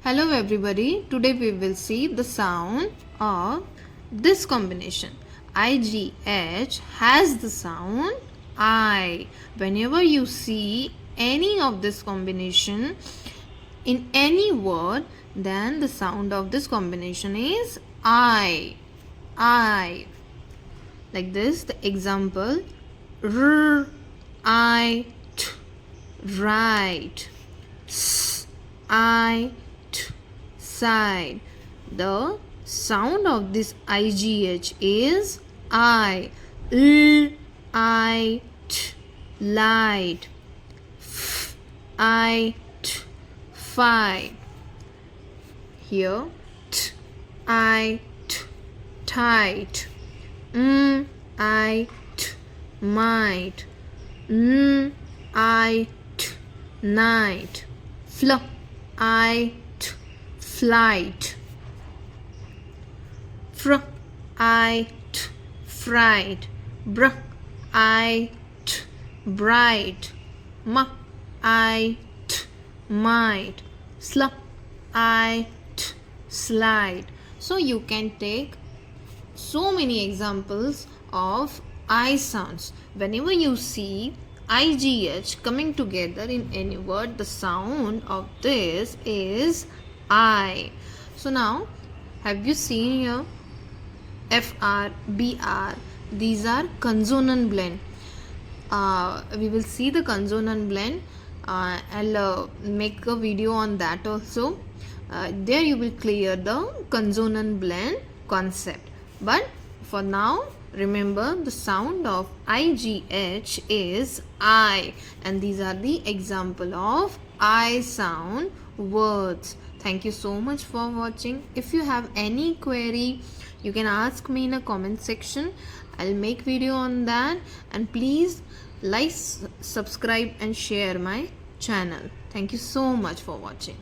Hello everybody, today we will see the sound of this combination. IGH has the sound I. Whenever you see any of this combination in any word, then the sound of this combination is I. I. Like this, the example, R, I, T, right, S, I, T, side. The sound of this IGH is I. L, I, T, light, F, I, T, fight. Here, T, I, T, tight. I, T, might. I, T, night. Fl, I, T, flight. Fr, I, T, fright. Br, I, T, bright. M, I, T, might. Sl, I, T, slide. So you can take so many examples of I sounds. Whenever you see IGH coming together in any word, the sound of this is I. So now, have you seen here FR, BR? These are consonant blend. We will see the consonant blend. I'll make a video on that also. There you will clear the consonant blend concept. But for now, remember the sound of IGH is I, and these are the example of I sound words. Thank you so much for watching. If you have any query, you can ask me in a comment section. I'll make video on that, and please like, subscribe and share my channel. Thank you so much for watching.